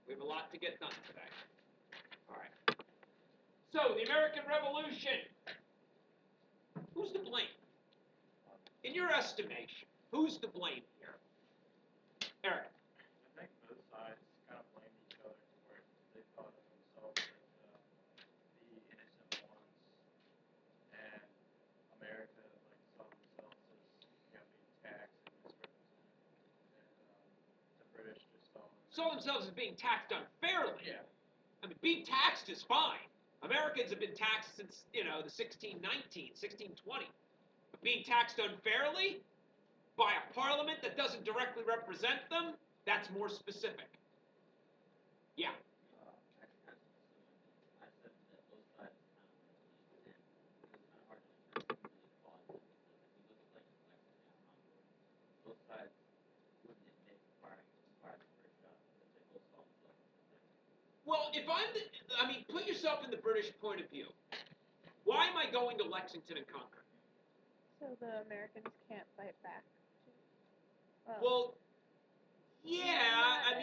We have a lot to get done today. All right. So, the American Revolution. Who's to blame? In your estimation, who's to blame here? Eric. I think both sides kind of blame each other to where they thought of themselves as the innocent ones, and America saw themselves as being taxed and misrepresented, and the British just saw themselves as being taxed unfairly. Yeah. I mean, being taxed is fine. Americans have been taxed since the 1619, 1620. But being taxed unfairly by a parliament that doesn't directly represent them, that's more specific. Yeah. Well, put yourself in the British point of view. Why am I going to Lexington and Concord? So the Americans can't fight back. Well, yeah,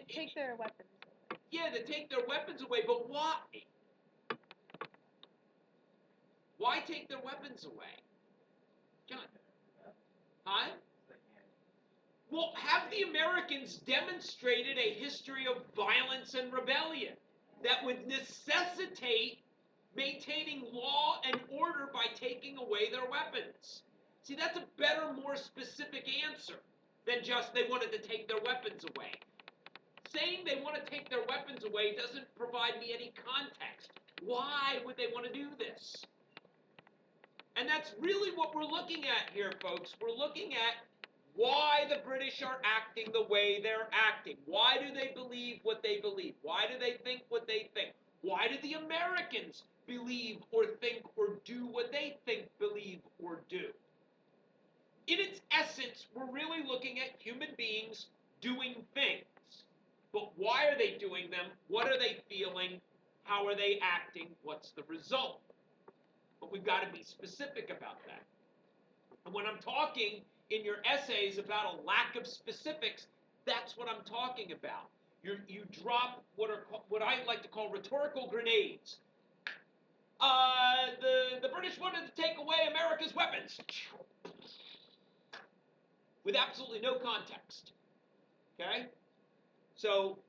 take their weapons away. Yeah, they take their weapons away, but why? Why take their weapons away? John? Huh? Well, have the Americans demonstrated a history of violence and rebellion that would necessitate maintaining law and order by taking away their weapons? See, that's a better, more specific answer than just they wanted to take their weapons away. Saying they want to take their weapons away doesn't provide me any context. Why would they want to do this? And that's really what we're looking at here, folks. We're looking at why the British are acting the way they're acting. Why do they believe what they believe? Why do they think what they think? Why do the Americans believe or think or do what they think, believe, or do? In its essence, we're really looking at human beings doing things. But why are they doing them? What are they feeling? How are they acting? What's the result? But we've got to be specific about that. And when I'm talking in your essays about a lack of specifics, that's what I'm talking about. You drop what I like to call rhetorical grenades. The British wanted to take away America's weapons, with absolutely no context. Okay, so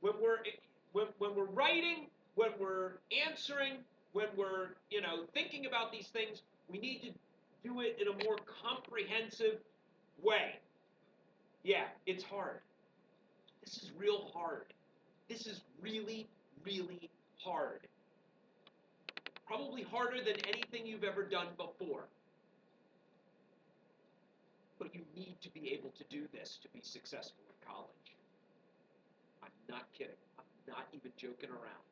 when we're writing, when we're answering, when we're thinking about these things, we need to do it in a more comprehensive way. Yeah, it's hard. This is real hard. This is really, really hard. Probably harder than anything you've ever done before. But you need to be able to do this to be successful in college. I'm not kidding. I'm not even joking around.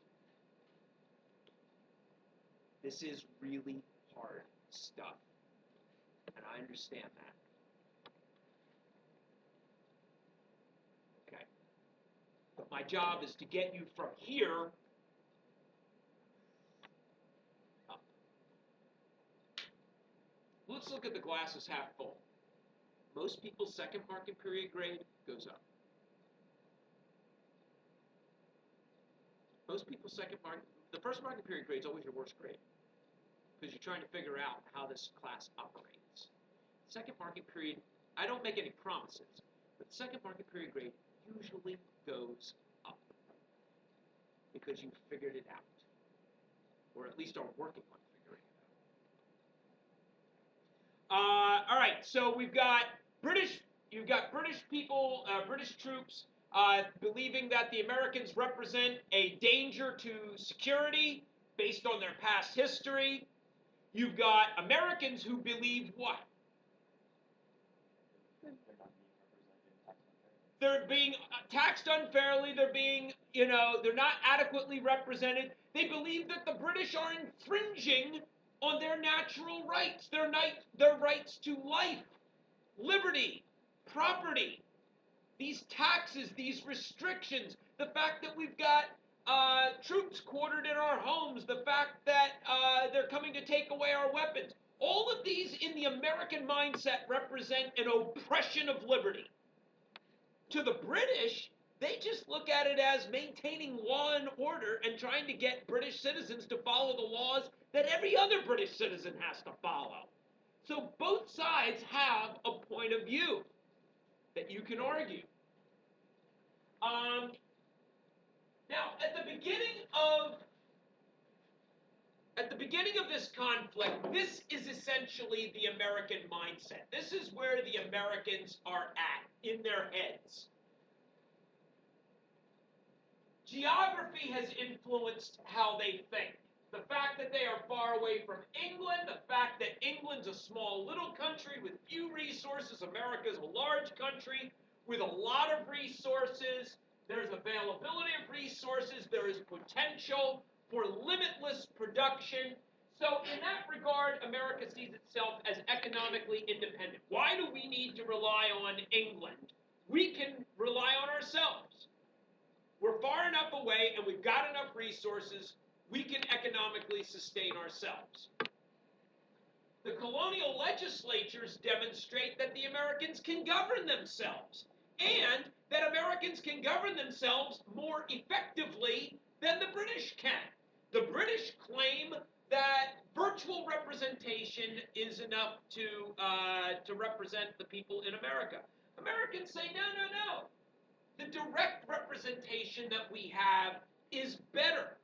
This is really hard stuff. And I understand that. Okay. But my job is to get you from here up. Let's look at the glass as half full. Most people's second marking period grade goes up. Most people's the first marking period grade is always your worst grade because you're trying to figure out how this class operates. Second marking period, I don't make any promises, but the second marking period grade usually goes up because you figured it out, or at least are working on figuring it out. All right, so you've got British people, British troops believing that the Americans represent a danger to security based on their past history. You've got Americans who believe what? They're being taxed unfairly. They're being, they're not adequately represented. They believe that the British are infringing on their natural rights, their rights to life, liberty, property. These taxes, these restrictions, the fact that we've got troops quartered in our homes, the fact that they're coming to take away our weapons. All of these in the American mindset represent an oppression of liberty. To the British, They just look at it as maintaining law and order and trying to get British citizens to follow the laws that every other British citizen has to follow. So both sides have a point of view that you can argue. Now, at the beginning of this conflict, this is essentially the American mindset. This is where the Americans are at in their heads. Geography has influenced how they think. The fact that they are far away from England, the fact that England's a small little country with few resources, America's a large country with a lot of resources, there's availability of resources, there is potential for limitless production. So in that regard, America sees itself as economically independent. Why do we need to rely on England? We can rely on ourselves. We're far enough away and we've got enough resources, we can economically sustain ourselves. The colonial legislatures demonstrate that the Americans can govern themselves and that Americans can govern themselves more effectively than the British can. The British claim that virtual representation is enough to represent the people in America. Americans say, no, no, no. The direct representation that we have is better.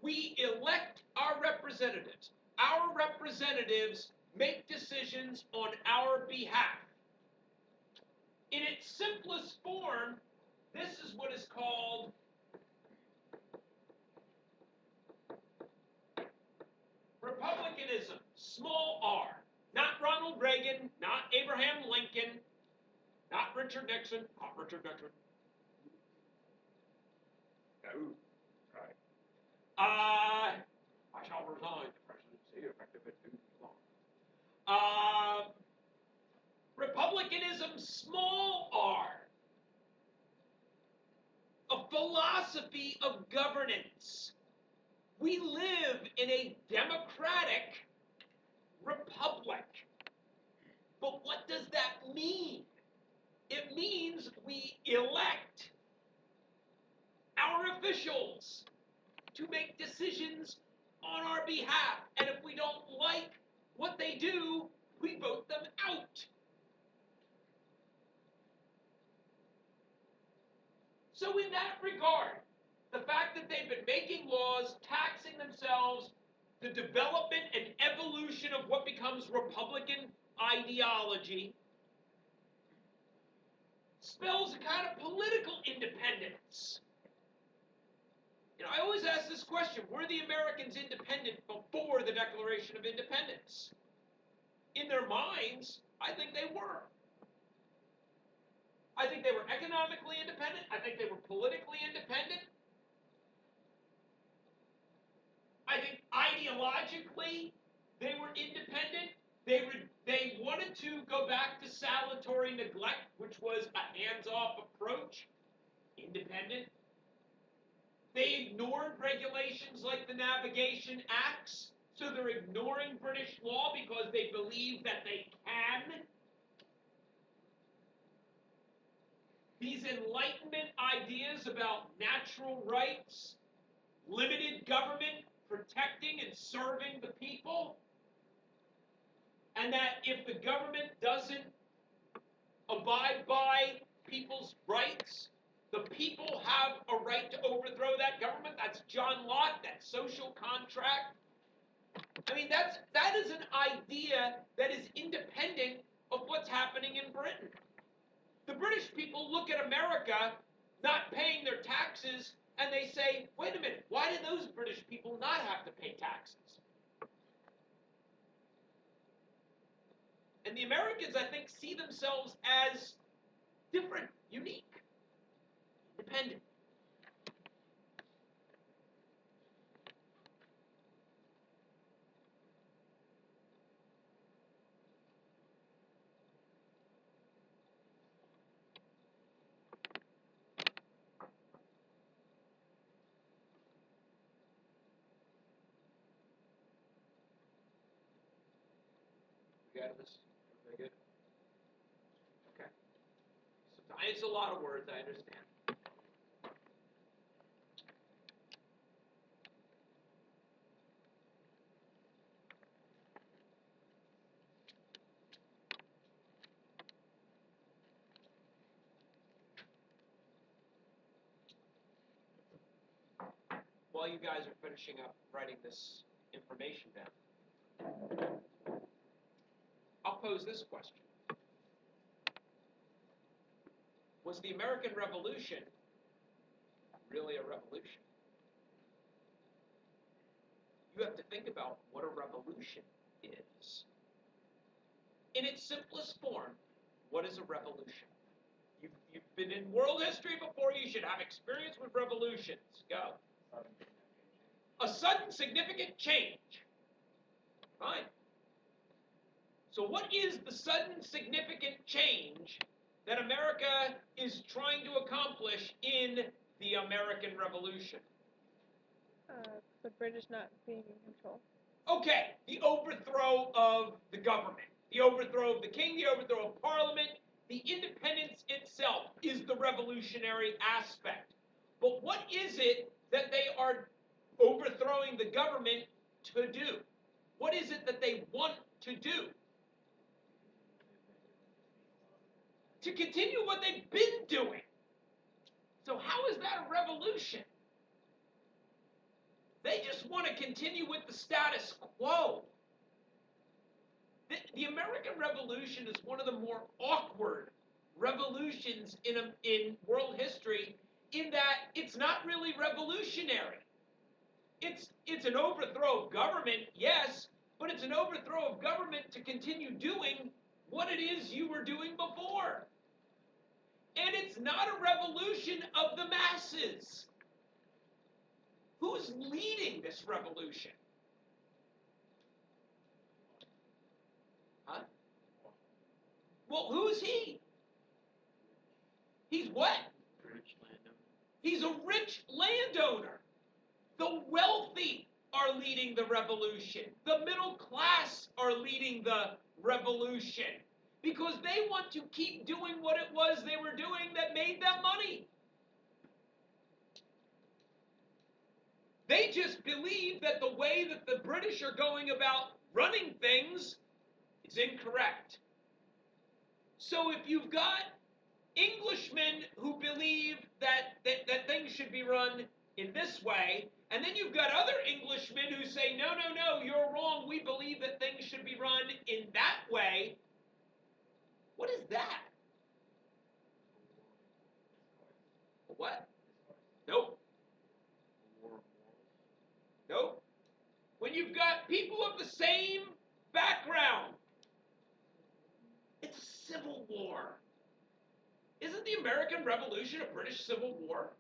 We elect our representatives. Our representatives make decisions on our behalf. In its simplest form, this is what is called republicanism, small r. Not Ronald Reagan, not Abraham Lincoln, not Richard Nixon, not Richard Nixon. No. Right. I shall resign the presidency effective at 2 long. Republicanism, small r. A philosophy of governance. We live in a democratic republic. But what does that mean? It means we elect our officials to make decisions on our behalf. And if we don't like what they do, we vote them out. So in that regard, the fact that they've been making laws, taxing themselves, the development and evolution of what becomes Republican ideology spells a kind of political independence. You know, I always ask this question, were the Americans independent before the Declaration of Independence? In their minds, I think they were. I think they were economically independent. I think they were politically independent. I think ideologically they were independent. They wanted to go back to salutary neglect, which was a hands-off approach. Independent. They ignored regulations like the Navigation Acts, so they're ignoring British law because they believe that they can. These Enlightenment ideas about natural rights, limited government protecting and serving the people, and that if the government doesn't abide by people's rights, the people have a right to overthrow that government. That's John Locke, that social contract. I mean, that is an idea that is independent of what's happening in Britain. The British people look at America not paying their taxes and they say, wait a minute, why do those British people not have to pay taxes? And the Americans, I think, see themselves as different, unique, independent. You got this? Everybody good? Okay. So it's a lot of words, I understand. while you guys are finishing up writing this information down, I'll pose this question. Was the American Revolution really a revolution? You have to think about what a revolution is. In its simplest form, what is a revolution? You've been in world history before, you should have experience with revolutions. Go. A sudden significant change. Fine. So what is the sudden significant change that America is trying to accomplish in the American Revolution? The British not being in control. Okay, the overthrow of the government, the overthrow of the king, the overthrow of parliament, the independence itself is the revolutionary aspect. But what is it that they are overthrowing the government to do? What is it that they want to do? To continue what they've been doing. So how is that a revolution? They just want to continue with the status quo. The American Revolution is one of the more awkward revolutions in world history in that it's not really revolutionary. It's an overthrow of government, yes, but it's an overthrow of government to continue doing what it is you were doing before. And it's not a revolution of the masses. Who's leading this revolution? Huh? Well, who's he? He's what? Rich landowner. He's a rich landowner. The wealthy are leading the revolution. The middle class are leading the revolution because they want to keep doing what it was they were doing that made them money. They just believe that the way that the British are going about running things is incorrect. So if you've got Englishmen who believe that things should be run in this way, and then you've got other Englishmen who say, no, no, no, you're wrong, we believe that things should be run in that way, what is that? What? Nope. Nope. When you've got people of the same background, it's a civil war. Isn't the American Revolution a British Civil War?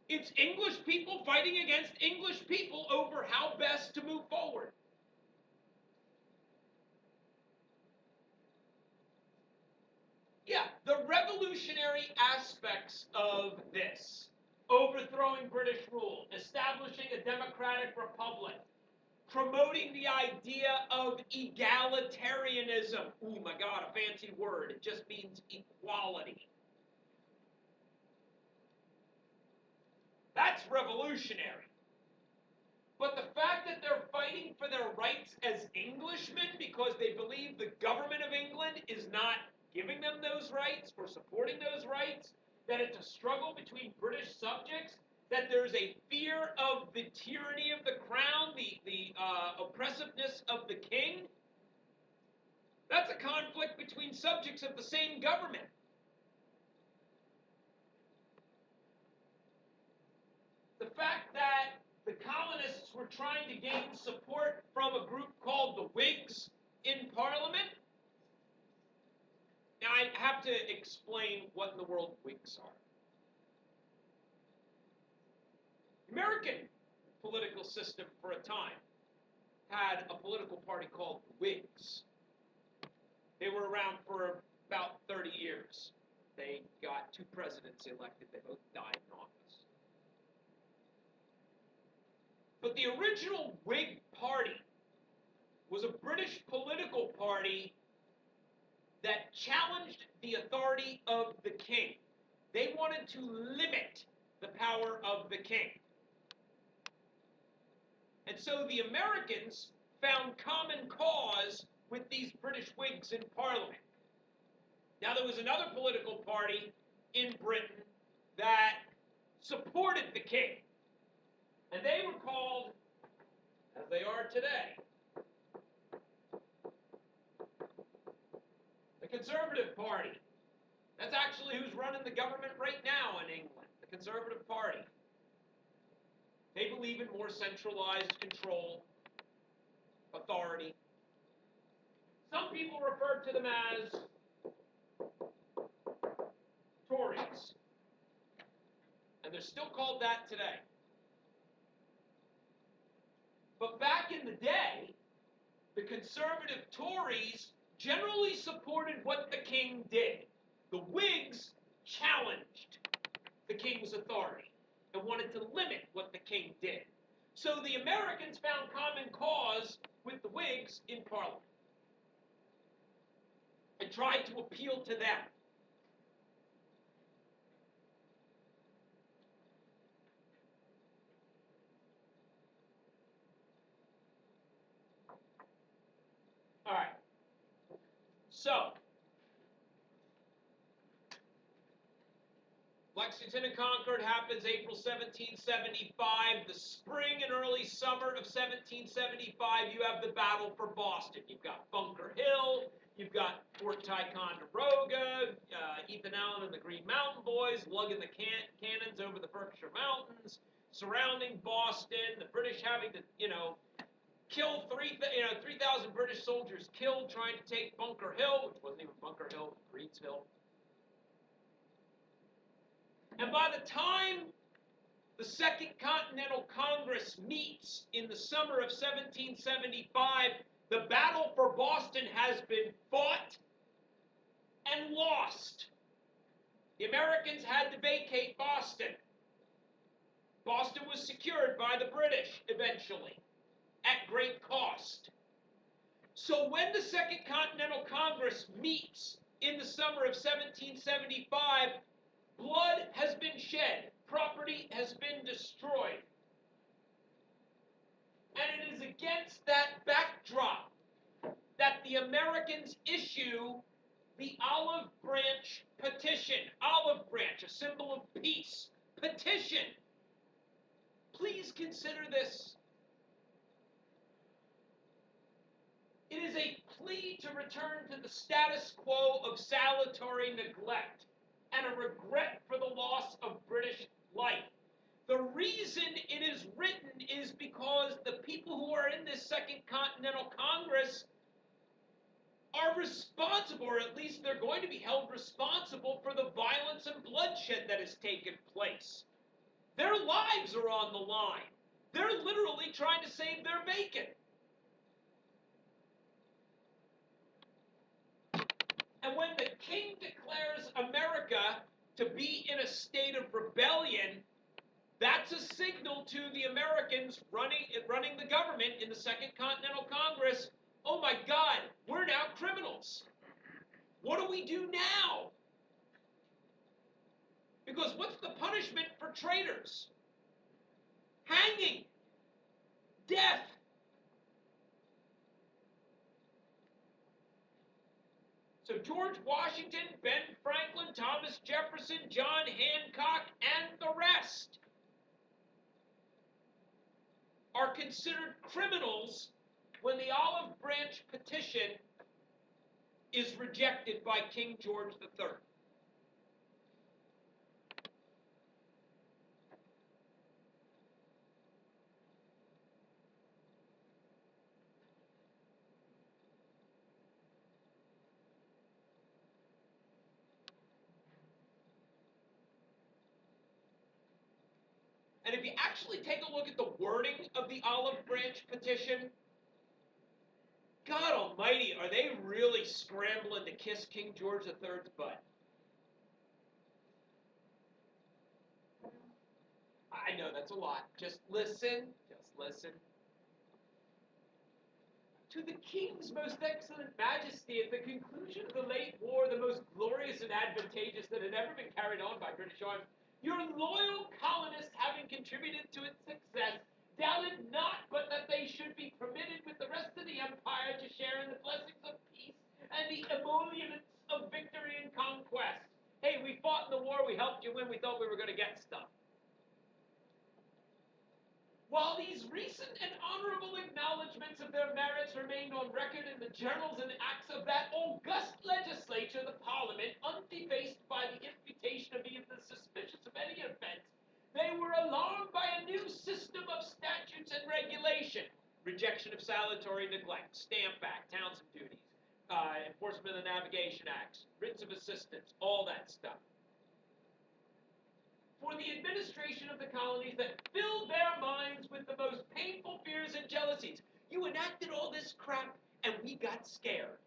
It's English people fighting against English people over how best to move forward. Yeah, the revolutionary aspects of this. Overthrowing British rule, establishing a democratic republic, promoting the idea of egalitarianism. Oh my God, a fancy word. It just means equality. That's revolutionary. But the fact that they're fighting for their rights as Englishmen because they believe the government of England is not giving them those rights or supporting those rights, that it's a struggle between British subjects, that there's a fear of the tyranny of the crown, the oppressiveness of the king, that's a conflict between subjects of the same government. The fact that the colonists were trying to gain support from a group called the Whigs in Parliament. Now, I have to explain what in the world Whigs are. The American political system for a time had a political party called the Whigs. They were around for about 30 years. They got 2 presidents elected. They both died in office. But the original Whig Party was a British political party that challenged the authority of the king. They wanted to limit the power of the king. And so the Americans found common cause with these British Whigs in Parliament. Now, there was another political party in Britain that supported the king. And they were called, as they are today, the Conservative Party. That's actually who's running the government right now in England, the Conservative Party. They believe in more centralized control, authority. Some people refer to them as Tories. And they're still called that today. But back in the day, the conservative Tories generally supported what the king did. The Whigs challenged the king's authority and wanted to limit what the king did. So the Americans found common cause with the Whigs in Parliament and tried to appeal to them. All right. So, Lexington and Concord happens April 1775. The spring and early summer of 1775, you have the battle for Boston. You've got Bunker Hill, you've got Fort Ticonderoga, Ethan Allen and the Green Mountain Boys lugging the cannons over the Berkshire Mountains, surrounding Boston, the British having to, kill 3,000 British soldiers killed trying to take Bunker Hill, which wasn't even Bunker Hill, it was Breeds Hill. And by the time the Second Continental Congress meets in the summer of 1775, the battle for Boston has been fought and lost. The Americans had to vacate Boston. Boston was secured by the British eventually, at great cost. So when the Second Continental Congress meets in the summer of 1775, blood has been shed, property has been destroyed. And it is against that backdrop that the Americans issue the Olive Branch Petition. Olive branch, a symbol of peace. Petition. Please consider this. It is a plea to return to the status quo of salutary neglect and a regret for the loss of British life. The reason it is written is because the people who are in this Second Continental Congress are responsible, or at least they're going to be held responsible for the violence and bloodshed that has taken place. Their lives are on the line. They're literally trying to save their bacon. And when the king declares America to be in a state of rebellion, that's a signal to the Americans running the government in the Second Continental Congress. Oh my God, we're now criminals. What do we do now? Because what's the punishment for traitors? Hanging. Death. So George Washington, Ben Franklin, Thomas Jefferson, John Hancock, and the rest are considered criminals when the Olive Branch Petition is rejected by King George III. And if you actually take a look at the wording of the Olive Branch Petition, God almighty, are they really scrambling to kiss King George III's butt? I know that's a lot. Just listen. Just listen. To the King's most excellent majesty, at the conclusion of the late war, the most glorious and advantageous that had ever been carried on by British arms, your loyal colonists having contributed to its success, doubted not but that they should be permitted with the rest of the empire to share in the blessings of peace and the emoluments of victory and conquest. Hey, we fought in the war, we helped you win, we thought we were going to get stuff. While these recent and honorable acknowledgments of their merits remained on record in the journals and acts of that august legislature, the Parliament, undefaced by the imputation of even the suspicious of any offense, they were alarmed by a new system of statutes and regulation. Rejection of salutary neglect, Stamp Act, Townsend duties, enforcement of the Navigation Acts, writs of assistance, all that stuff. For the administration of the colonies that filled their minds with the most painful fears and jealousies. You enacted all this crap, and we got scared.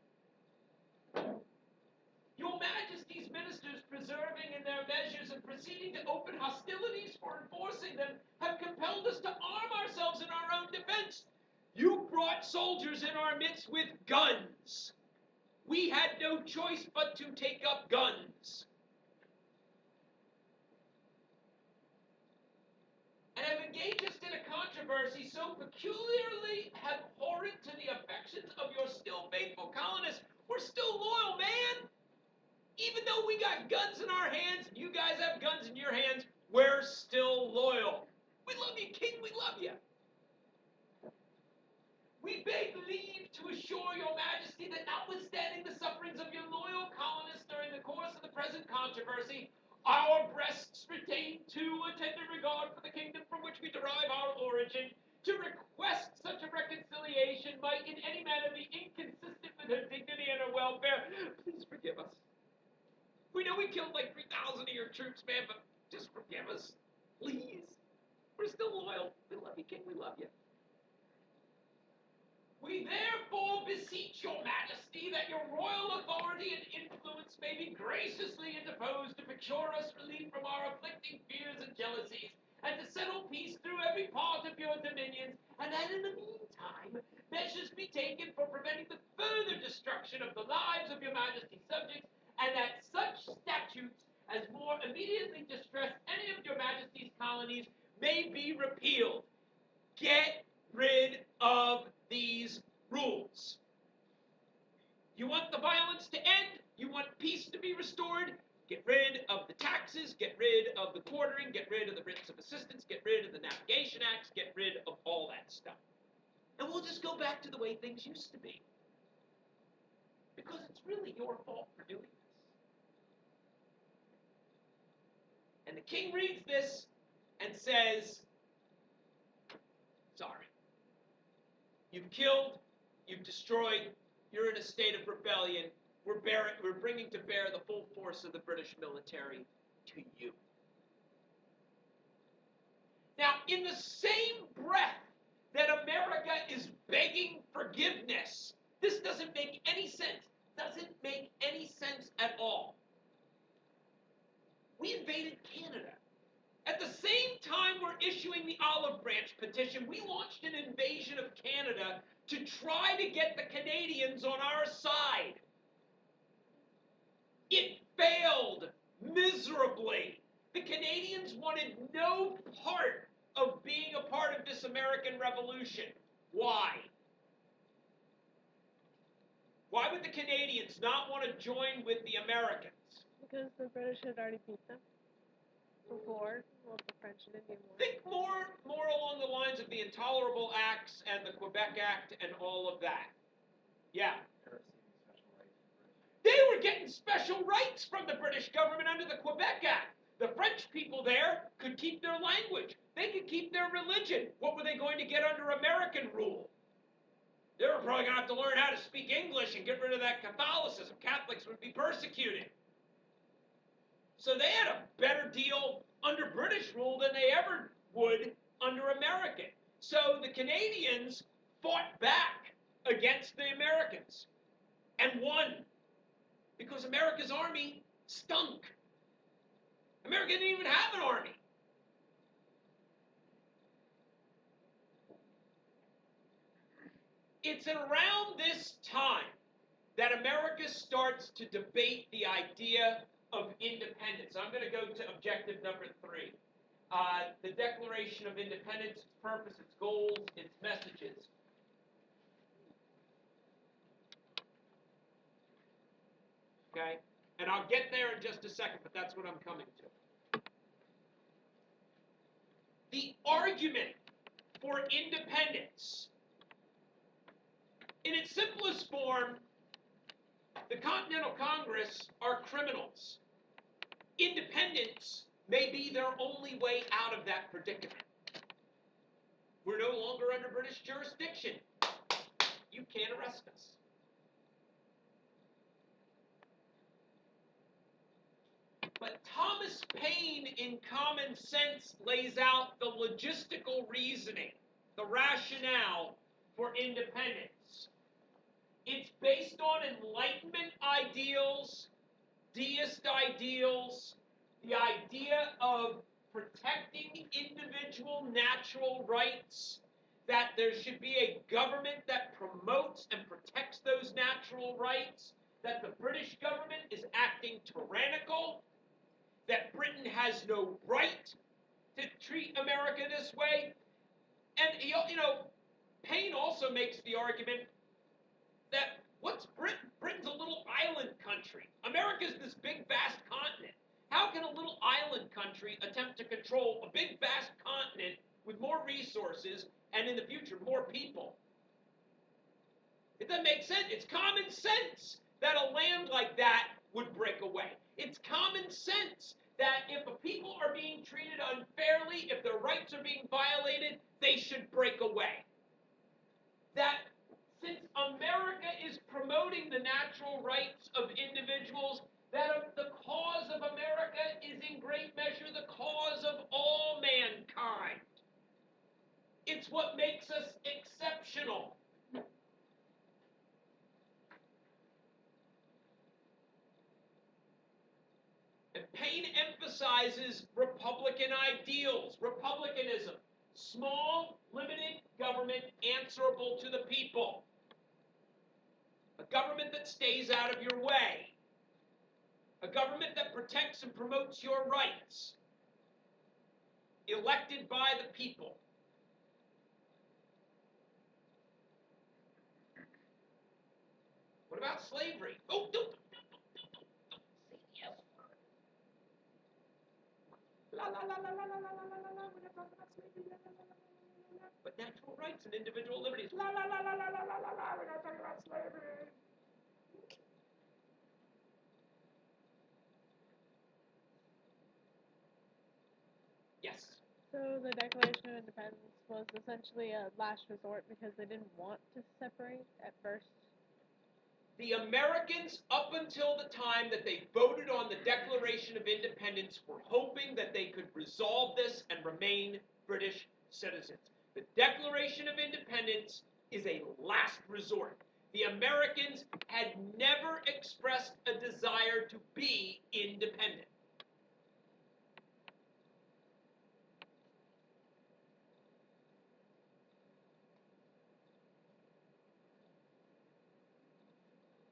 Your Majesty's ministers, preserving in their measures and proceeding to open hostilities for enforcing them, have compelled us to arm ourselves in our own defense. You brought soldiers in our midst with guns. We had no choice but to take up guns. And have engaged us in a controversy so peculiarly abhorrent to the affections of your still faithful colonists. We're still loyal, man. Even though we got guns in our hands and you guys have guns in your hands, we're still loyal. We love you, King. We love you. We beg leave to assure your Majesty that notwithstanding the sufferings of your loyal colonists during the course of the present controversy, our breasts retain too a tender regard for the kingdom from which we derive our origin, to request such a reconciliation might in any manner be inconsistent with her dignity and her welfare. Please forgive us. We know we killed like 3,000 of your troops, man, but just forgive us. Please. We're still loyal. We love you, King. We love you. We therefore beseech your Majesty that your royal authority and influence may be graciously interposed to procure us relief from our afflicting fears and jealousies, and to settle peace through every part of your dominions, and that in the meantime measures be taken for preventing the further destruction of the lives of your Majesty's subjects, and that such statutes as more immediately distress any of your Majesty's colonies may be repealed. Get rid of these rules. You want the violence to end? You want peace to be restored? Get rid of the taxes, get rid of the quartering, get rid of the writs of assistance, get rid of the Navigation Acts, get rid of all that stuff. And we'll just go back to the way things used to be. Because it's really your fault for doing this. And the king reads this and says, sorry. You've killed, you've destroyed, you're in a state of rebellion. We're bringing to bear the full force of the British military to you. Now, in the same breath that America is begging forgiveness, this doesn't make any sense. Doesn't make any sense at all. We invaded Canada. At the same time we're issuing the Olive Branch petition, we launched an invasion of Canada to try to get the Canadians on our side. It failed miserably. The Canadians wanted no part of being a part of this American Revolution. Why? Why would the Canadians not want to join with the Americans? Because the British had already beat them before, well, the French and Indian War. Think more along the lines of the Intolerable Acts and the Quebec Act and all of that. Yeah. They were getting special rights from the British government under the Quebec Act. The French people there could keep their language. They could keep their religion. What were they going to get under American rule? They were probably going to have to learn how to speak English and get rid of that Catholicism. Catholics would be persecuted. So they had a better deal under British rule than they ever would under American. So the Canadians fought back against the Americans and won because America's army stunk. America didn't even have an army. It's around this time that America starts to debate the idea of independence. I'm going to go to objective number 3. The Declaration of Independence, its purpose, its goals, its messages. Okay? And I'll get there in just a second, but that's what I'm coming to. The argument for independence. In its simplest form, the Continental Congress are criminals. Independence may be their only way out of that predicament. We're no longer under British jurisdiction. You can't arrest us. But Thomas Paine, in Common Sense, lays out the logistical reasoning, the rationale for independence. It's based on Enlightenment ideals, deist ideals, the idea of protecting individual natural rights, that there should be a government that promotes and protects those natural rights, that the British government is acting tyrannical, that Britain has no right to treat America this way. And, Paine also makes the argument that what's Britain? Britain's a little island country. America's this big, vast continent. How can a little island country attempt to control a big, vast continent with more resources and, in the future, more people? It doesn't make sense. It's common sense that a land like that would break away. It's common sense that if a people are being treated unfairly, if their rights are being violated, they should break away. That since America is promoting the natural rights of individuals, that the cause of America is in great measure the cause of all mankind. It's what makes us exceptional. And Paine emphasizes Republican ideals, republicanism, small, limited government answerable to the people. A government that stays out of your way. A government that protects and promotes your rights. Elected by the people. What about slavery? Oh, don't say the F word. La la la la la la la la la la. We're not talking about slavery. La la la la la la la. But natural rights and individual liberties. La la la la la la la la la. We're not talking about slavery. Yes. So the Declaration of Independence was essentially a last resort because they didn't want to separate at first. The Americans, up until the time that they voted on the Declaration of Independence, were hoping that they could resolve this and remain British citizens. The Declaration of Independence is a last resort. The Americans had never expressed a desire to be independent.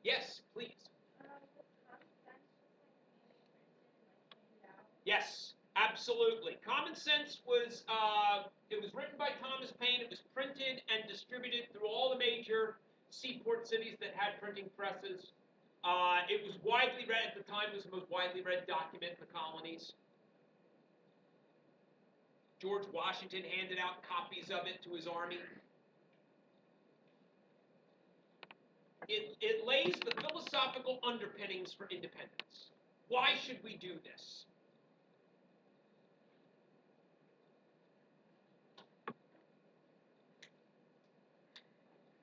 Yes, please. Yes, absolutely. Common Sense was, it was written by Thomas Paine. It was printed and distributed through all the major seaport cities that had printing presses. It was widely read at the time. It was the most widely read document in the colonies. George Washington handed out copies of it to his army. It lays the philosophical underpinnings for independence. Why should we do this?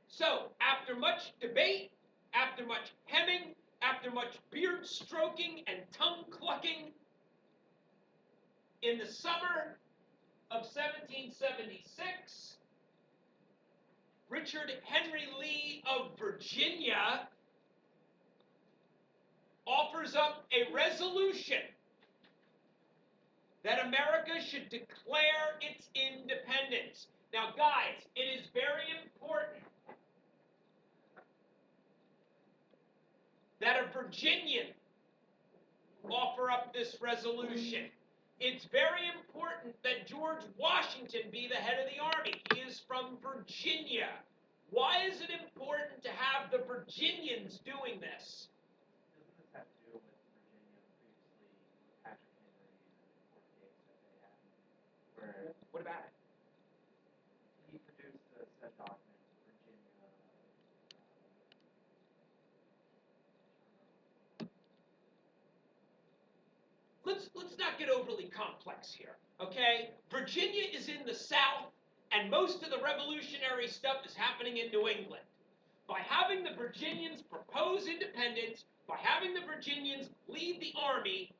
So, after much debate, after much hemming, after much beard stroking and tongue clucking, in the summer of 1776, Richard Henry Lee of Virginia offers up a resolution that America should declare its independence. Now, guys, it is very important that a Virginian offer up this resolution. It's very important that George Washington be the head of the army. He is from Virginia. Why is it important to have the Virginians doing this? Doesn't this have to do with Virginia previously, Patrick Henry and the court case that they had? Where What about it? get overly complex here, okay? Virginia is in the South, and most of the revolutionary stuff is happening in New England. By having the Virginians propose independence, by having the Virginians lead the army,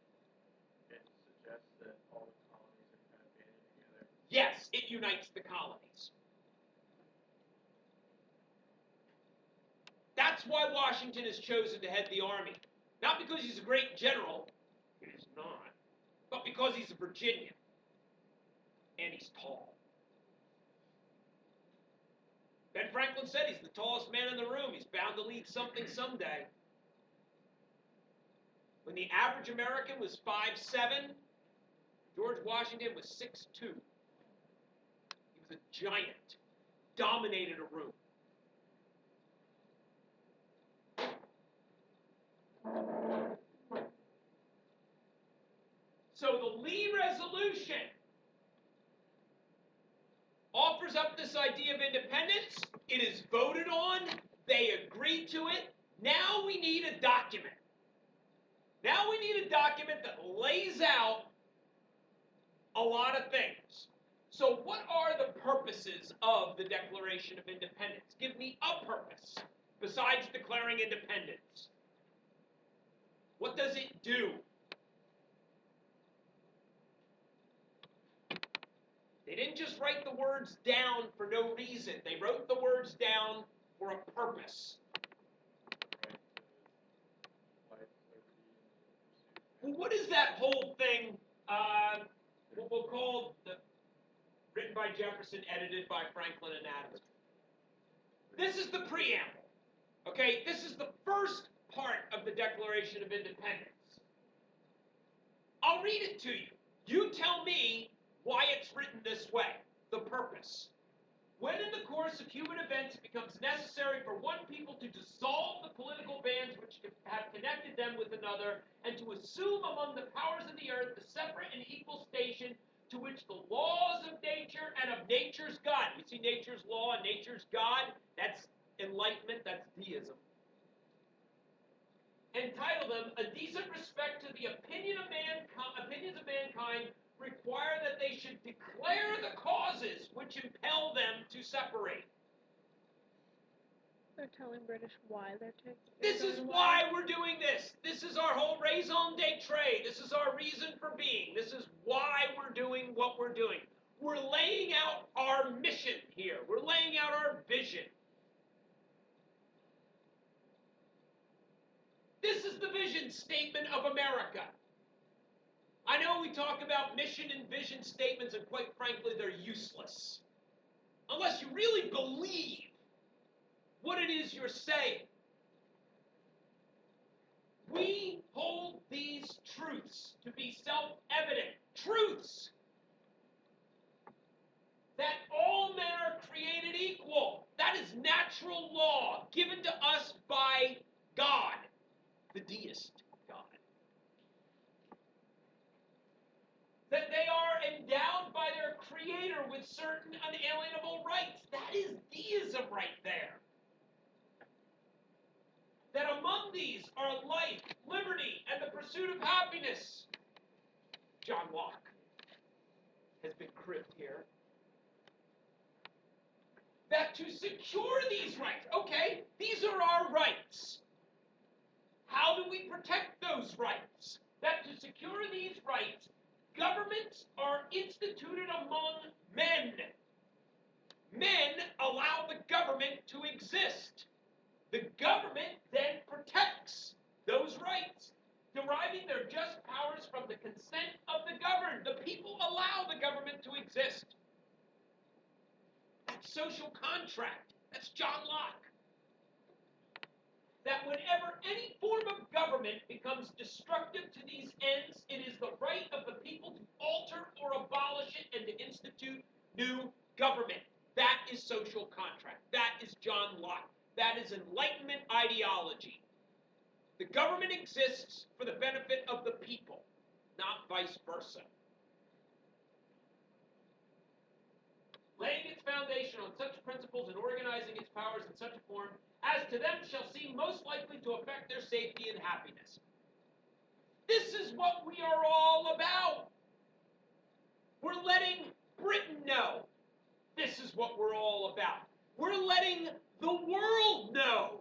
It suggests that all the colonies are kind of banding together. yes, it unites the colonies. That's why Washington is chosen to head the army. Not because he's a great general, he's not, but because he's a Virginian. And he's tall. Ben Franklin said he's the tallest man in the room. He's bound to lead something someday. When the average American was 5'7", George Washington was 6'2". He was a giant. Dominated a room. So the Lee Resolution offers up this idea of independence. It is voted on. They agreed to it. Now we need a document. Now we need a document that lays out a lot of things. So what are the purposes of the Declaration of Independence? Give me a purpose besides declaring independence. What does it do? They didn't just write the words down for no reason. They wrote the words down for a purpose. Well, what is that whole thing, what we'll call, written by Jefferson, edited by Franklin and Adams? This is the preamble. Okay, this is the first part of the Declaration of Independence. I'll read it to you. You tell me why it's written this way, the purpose. When in the course of human events it becomes necessary for one people to dissolve the political bands which have connected them with another, and to assume among the powers of the earth the separate and equal station to which the laws of nature and of nature's God. You see nature's law and nature's God? That's enlightenment, that's deism. Entitle them a decent respect to the opinions of mankind, require that they should declare the causes which impel them to separate. They're telling British why they're taking. This is why we're doing this. This is our whole raison d'etre. This is our reason for being. This is why we're doing what we're doing. We're laying out our mission here. We're laying out our vision. This is the vision statement of America. I know we talk about mission and vision statements, and quite frankly, they're useless. Unless you really believe what it is you're saying. We hold these truths to be self-evident. Truths. That all men are created equal. That is natural law given to us by God, the deist God. That they are endowed by their Creator with certain unalienable rights. That is deism right there. That among these are life, liberty, and the pursuit of happiness. John Locke has been cribbed here. That to secure these rights, okay, these are our rights. How do we protect those rights? That to secure these rights, governments are instituted among men. Men allow the government to exist. The government then protects those rights, deriving their just powers from the consent of the governed. The people allow the government to exist. That's social contract. That's John Locke. That whenever any form of government becomes destructive to these ends, it is the right of the people to alter or abolish it and to institute new government. That is social contract. That is John Locke. That is Enlightenment ideology. The government exists for the benefit of the people, not vice versa. Laying its foundation on such principles and organizing its powers in such a form as to them shall seem most likely to affect their safety and happiness. This is what we are all about. about. We're letting the world know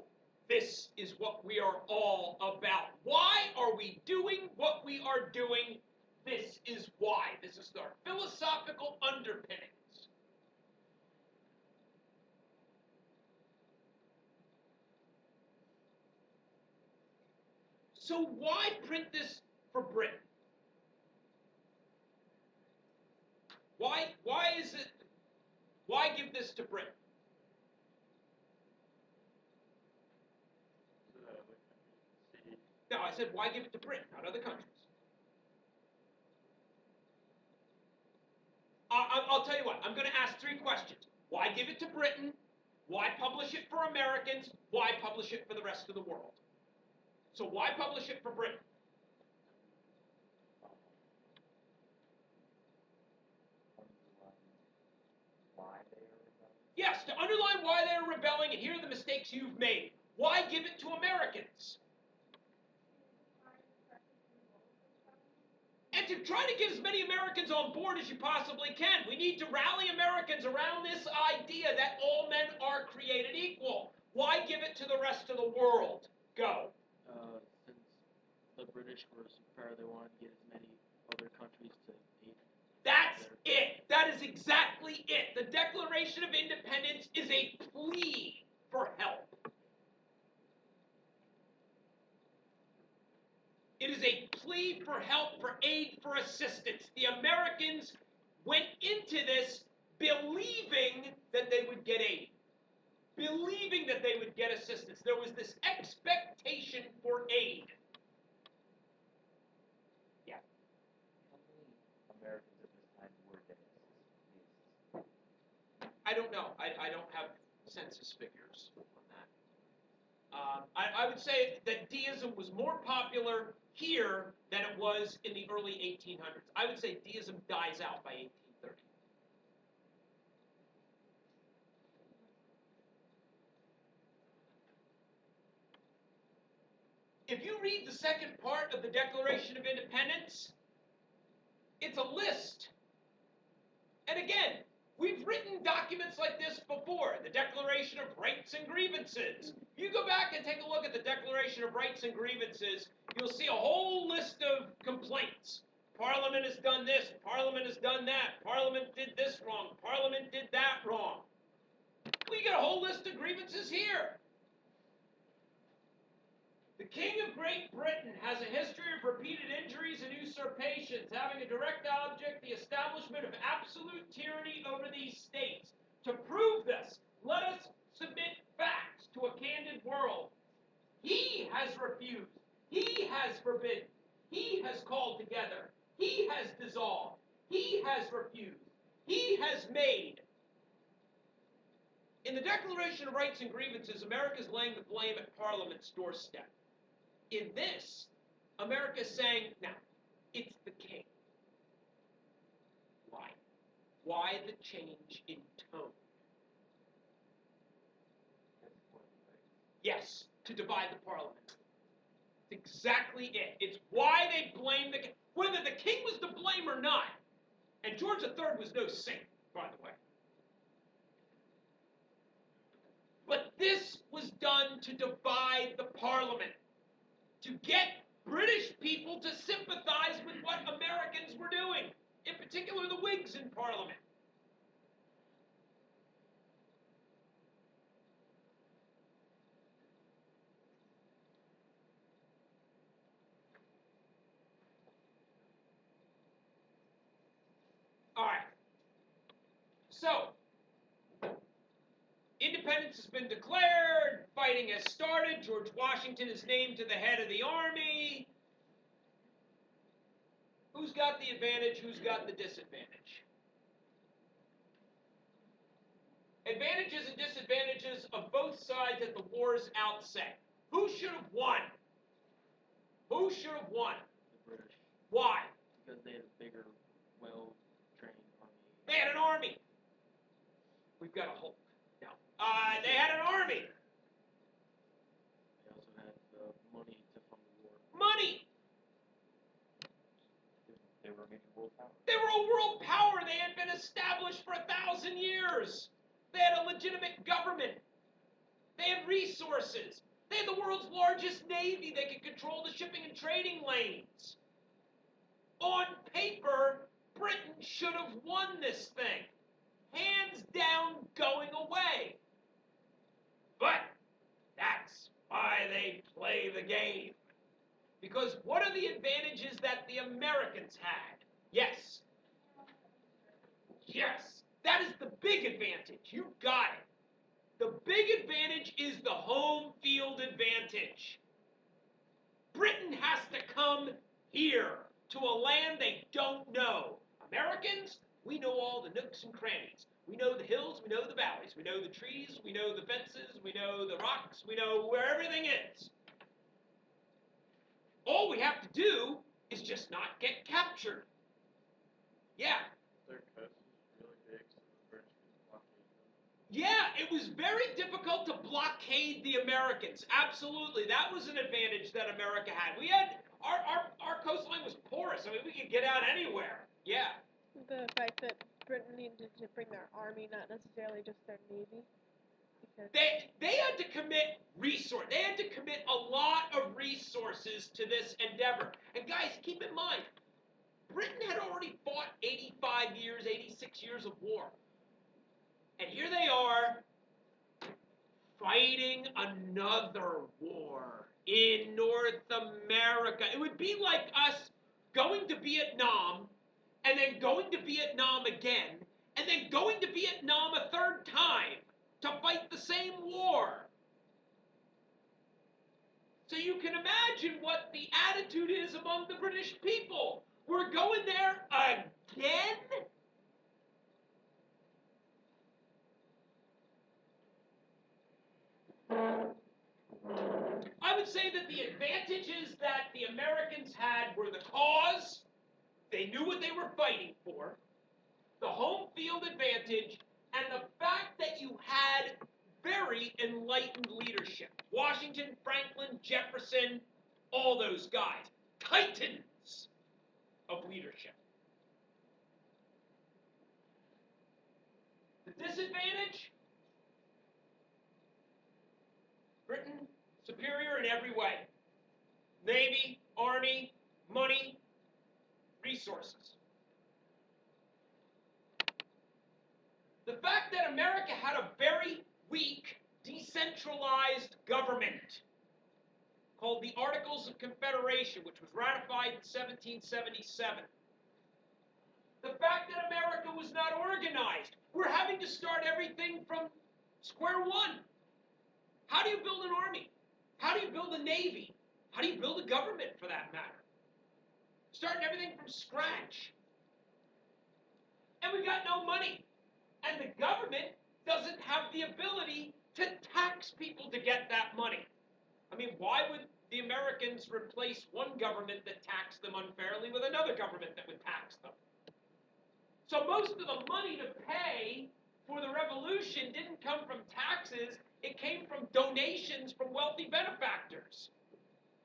this is what we are all about. Why are we doing what we are doing? This is why. This is our philosophical underpinnings. So why print this for Britain? Why is it? Why give this to Britain? So that other countries can see. No, I said why give it to Britain, not other countries. I'll tell you what. I'm going to ask 3 questions. Why give it to Britain? Why publish it for Americans? Why publish it for the rest of the world? So why publish it for Britain? Why they are rebelling? Yes, to underline why they're rebelling and here are the mistakes you've made. Why give it to Americans? And to try to get as many Americans on board as you possibly can. We need to rally Americans around this idea that all men are created equal. Why give it to the rest of the world? Go. Since the British were superpower, they wanted to get as many other countries to aid. That's it. That is exactly it. The Declaration of Independence is a plea for help. It is a plea for help, for aid, for assistance. The Americans went into this believing that they would get aid, believing that they would get assistance. There was this expectation for aid. Yeah. How many Americans at this time were getting assistance? I don't know. I don't have census figures on that. I would say that deism was more popular here than it was in the early 1800s. I would say deism dies out by 1830. If you read the second part of the Declaration of Independence, it's a list. And again, we've written documents like this before, the Declaration of Rights and Grievances. If you go back and take a look at the Declaration of Rights and Grievances, you'll see a whole list of complaints. Parliament has done this, Parliament has done that, Parliament did this wrong, Parliament did that wrong. We get a whole list of grievances here. The King of Great Britain has a history of repeated injuries and usurpations, having a direct object the establishment of absolute tyranny over these states. To prove this, let us submit facts to a candid world. He has refused. He has forbidden. He has called together. He has dissolved. He has refused. He has made. In the Declaration of Rights and Grievances, America is laying the blame at Parliament's doorstep. In this, America is saying, now, it's the king. Why? Why the change in tone? Yes, to divide the Parliament. It's exactly it. It's why they blame the king. Whether the king was to blame or not, and George III was no saint, by the way. But this was done to divide the Parliament, to get British people to sympathize with what Americans were doing, in particular the Whigs in Parliament. All right. So, independence has been declared, fighting has started, George Washington is named to the head of the army. Who's got the advantage? Who's got the disadvantage? Advantages and disadvantages of both sides at the war's outset. Who should have won? Who should have won? The British. Why? Because they had a bigger, well-trained army. They had an army. We've got a Hulk. No. They had an army. They also had the money to fund the war. Money. They were a major world power. They were a world power. They had been established for 1,000 years. They had a legitimate should have won this thing. Hands down, going away. But that's why they play the game. Because what are the advantages that the Americans had? Yes. Yes. That is the big advantage. You got it. The big advantage is the home field advantage. Britain has to come here to a land they don't know. Americans, we know all the nooks and crannies. We know the hills, we know the valleys, we know the trees, we know the fences, we know the rocks, we know where everything is. All we have to do is just not get captured. Yeah. Their coast is really big, so the British could blockade them. Yeah, it was very difficult to blockade the Americans. Absolutely. That was an advantage that America had. We had our coastline was porous. I mean, we could get out anywhere. Yeah. The fact that Britain needed to bring their army, not necessarily just their navy. Because They had to commit resource. They had to commit a lot of resources to this endeavor. And guys, keep in mind, Britain had already fought 85 years, 86 years of war. And here they are fighting another war in North America. It would be like us going to Vietnam and then going to Vietnam again and then going to Vietnam a third time to fight the same war. So you can imagine what the attitude is among the British people. We're going there again? I would say that the advantages that the Americans had were the cause, they knew what they were fighting for, the home field advantage, and the fact that you had very enlightened leadership. Washington, Franklin, Jefferson, all those guys, titans of leadership. The disadvantage? Britain, superior in every way. Navy, army, money, resources. The fact that America had a very weak, decentralized government called the Articles of Confederation, which was ratified in 1777. The fact that America was not organized. We're having to start everything from square one. How do you build an army? How do you build a navy? How do you build a government, for that matter? Starting everything from scratch. And we got no money. And the government doesn't have the ability to tax people to get that money. I mean, why would the Americans replace one government that taxed them unfairly with another government that would tax them? So most of the money to pay for the revolution didn't come from taxes, it came from donations from wealthy benefactors.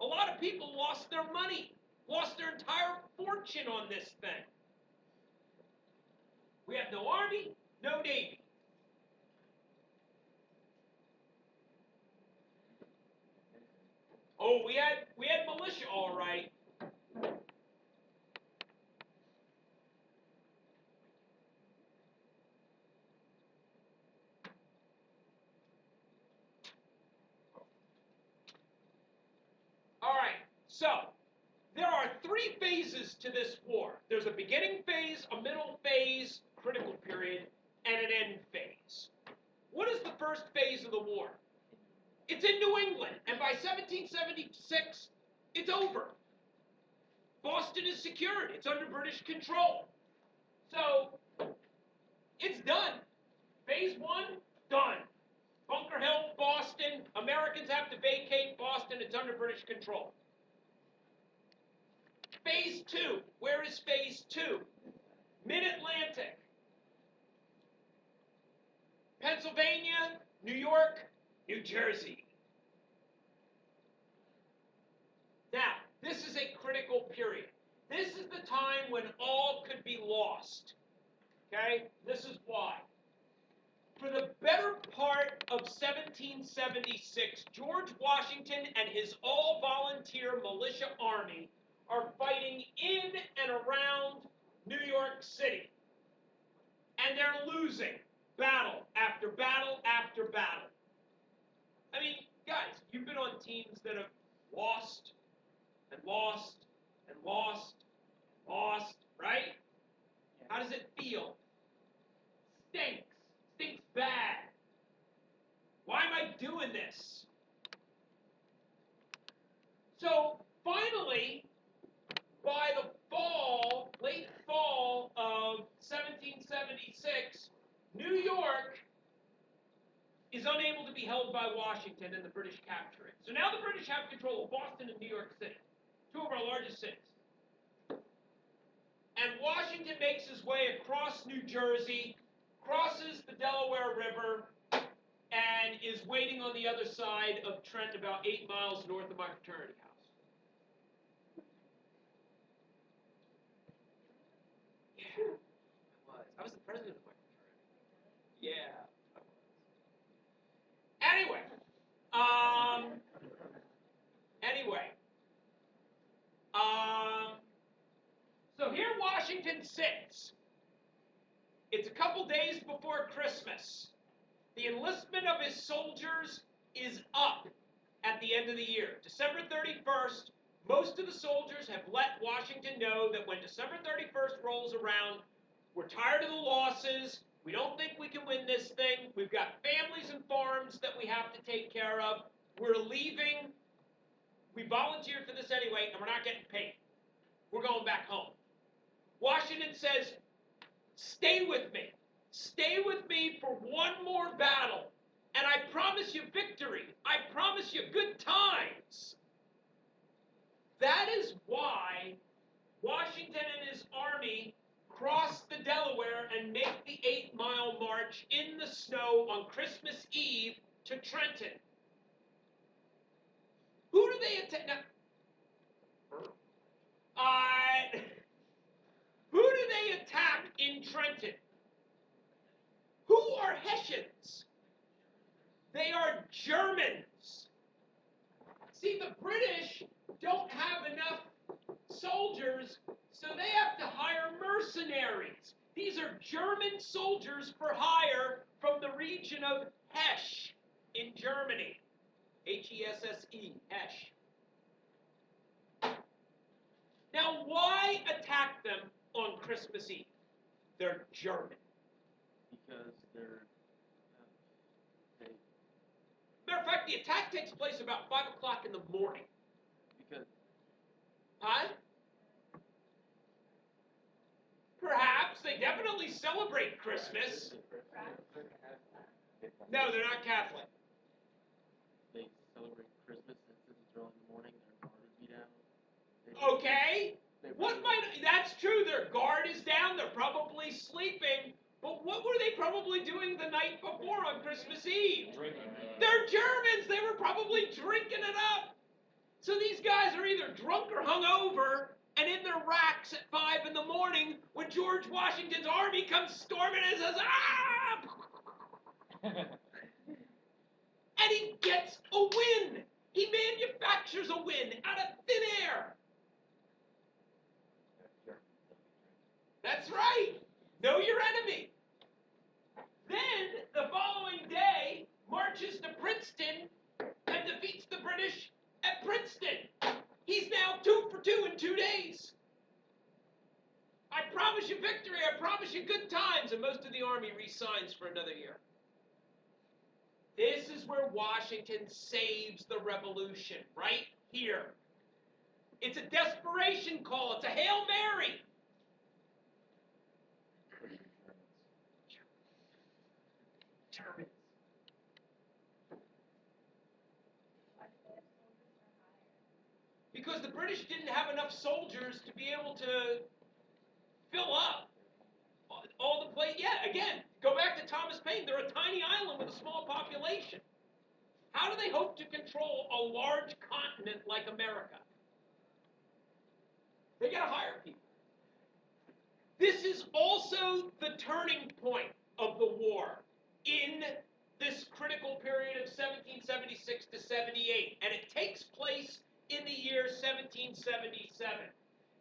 A lot of people lost their money, lost their entire fortune on this thing. We have no army, no navy. Oh, we had militia, all right. All right, so there are three phases to this war. There's a beginning phase, a middle phase, critical period, and an end phase. What is the first phase of the war? It's in New England, and by 1776, it's over. Boston is secured. It's under British control. So, it's done. Phase one, done. Bunker Hill, Boston. Americans have to vacate Boston. It's under British control. Phase two. Where is phase two? Mid-Atlantic. Pennsylvania, New York, New Jersey. Now, this is a critical period. This is the time when all could be lost. Okay? This is why. For the better part of 1776, George Washington and his all-volunteer militia army are fighting in and around New York City. and they're losing battle after battle after battle. I mean, guys, you've been on teams that have lost and lost and lost and lost, right? How does it feel? Stinks. Stinks bad. Why am I doing this? So finally, by the fall, late fall of 1776, New York is unable to be held by Washington and the British capture it. So now the British have control of Boston and New York City, two of our largest cities. And Washington makes his way across New Jersey, crosses the Delaware River, and is waiting on the other side of Trent about 8 miles north of my fraternity house. Yeah, I was. I was the president of my fraternity. Yeah, I was. Anyway, so here Washington sits. It's a couple days before Christmas. The enlistment of his soldiers is up at the end of the year. December 31st, most of the soldiers have let Washington know that when December 31st rolls around, we're tired of the losses. We don't think we can win this thing. We've got families and farms that we have to take care of. We're leaving. We volunteered for this anyway, and we're not getting paid. We're going back home. Washington says, stay with me. Stay with me for one more battle, and I promise you victory. I promise you good times. That is why Washington and his army cross the Delaware and make the 8-mile march in the snow on Christmas Eve to Trenton. Who do they attack? Now, who do they attack in Trenton? Who are Hessians? They are Germans. See, the British don't have enough soldiers, so they have to hire mercenaries. These are German soldiers for hire from the region of Hesse in Germany. Hesse, Hesse. Now, why attack them on Christmas Eve? They're German. Because they're Matter of fact, the attack takes place about 5 o'clock in the morning. because Huh? Perhaps. They definitely celebrate Christmas. No, they're not Catholic. they celebrate Christmas and since it's early in the morning, their guard would be down. Okay. That's true, their guard is down, they're probably sleeping, but what were they probably doing the night before on Christmas Eve? They're Germans, they were probably drinking it up. So these guys are either drunk or hungover and in their racks at 5 in the morning when George Washington's army comes storming and says, ah! And he gets a win. He manufactures a win out of thin air. That's right. Know your enemy. Then, the following day, marches to Princeton and defeats the British at Princeton. He's now 2 for 2 in 2 days. I promise you victory. I promise you good times. And most of the army resigns for another year. This is where Washington saves the revolution, right here. It's a desperation call. It's a Hail Mary. Germans. Because the British didn't have enough soldiers to be able to fill up all the place. Yeah, again, go back to Thomas Paine. They're a tiny island with a small population. How do they hope to control a large continent like America? They got to hire people. This is also the turning point of the war in this critical period of 1776 to 78, and it takes place in the year 1777.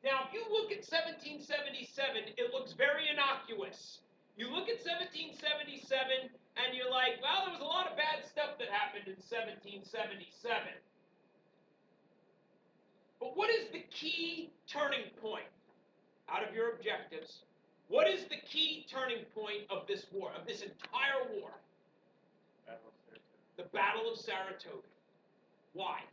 Now, if you look at 1777, it looks very innocuous. You look at 1777, and you're like, well, there was a lot of bad stuff that happened in 1777. But what is the key turning point out of your objectives? What is the key turning point of this war, of this entire war? Battle of Saratoga. The Battle of Saratoga. Why?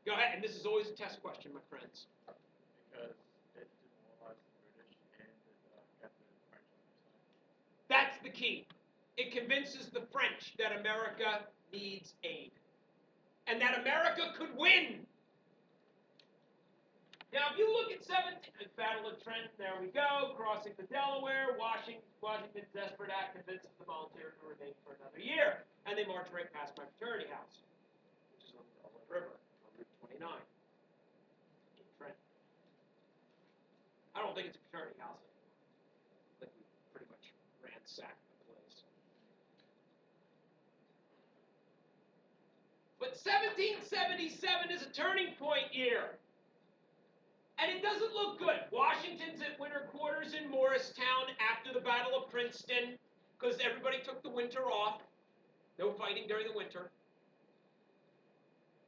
Go ahead, and this is always a test question, my friends. Because it demoralized the British and it got the French on their side. That's the key. It convinces the French that America needs aid. And that America could win. Now, if you look at Battle of Trenton, there we go, crossing the Delaware, Washington's desperate act convinces the volunteers to remain for another year. And they march right past my fraternity house, which is on the Delaware River, on Route 29, in Trenton. I don't think it's a fraternity house anymore. I think we pretty much ransacked the place. But 1777 is a turning point year. And it doesn't look good. Washington's at winter quarters in Morristown after the Battle of Princeton, because everybody took the winter off. No fighting during the winter.